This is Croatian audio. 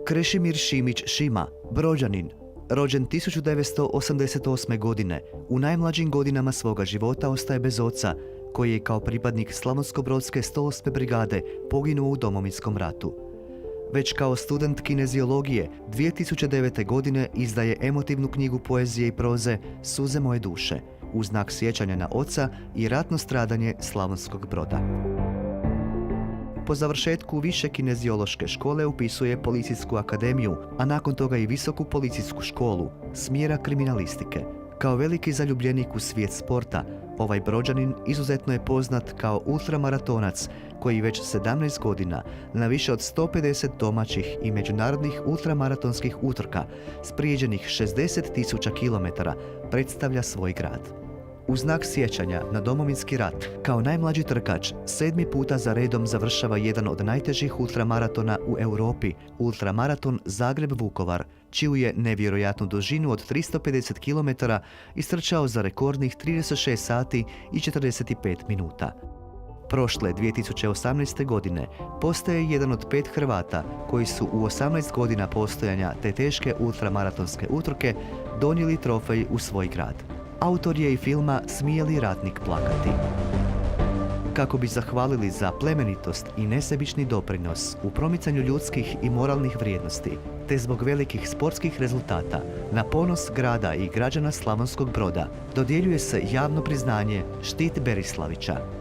Krešimir Šimić Šima, Brođanin, rođen 1988. godine, u najmlađim godinama svoga života ostaje bez oca, koji je kao pripadnik Slavonsko-brodske 108. brigade poginuo u Domovinskom ratu. Već kao student kineziologije 2009. godine izdaje emotivnu knjigu poezije i proze Suze moje duše, u znak sjećanja na oca i ratno stradanje Slavonskog Broda. Po završetku više kineziološke škole upisuje Policijsku akademiju, a nakon toga i Visoku policijsku školu, smjera kriminalistike. Kao veliki zaljubljenik u svijet sporta, ovaj Brođanin izuzetno je poznat kao ultramaratonac koji već 17 godina na više od 150 domaćih i međunarodnih ultramaratonskih utrka s prijeđenih 60.000 km predstavlja svoj grad. U znak sjećanja na Domovinski rat, kao najmlađi trkač, 7. puta za redom završava jedan od najtežih ultramaratona u Europi, ultramaraton Zagreb-Vukovar, čiju je nevjerojatnu dužinu od 350 km istrčao za rekordnih 36 sati i 45 minuta. Prošle 2018. godine postaje jedan od 5 Hrvata koji su u 18 godina postojanja te teške ultramaratonske utrke donijeli trofej u svoj grad. Autor je i filma Smije li ratnik plakati. Kako bi zahvalili za plemenitost i nesebični doprinos u promicanju ljudskih i moralnih vrijednosti, te zbog velikih sportskih rezultata, na ponos grada i građana Slavonskog Broda, dodjeljuje se javno priznanje Štit Berislavića.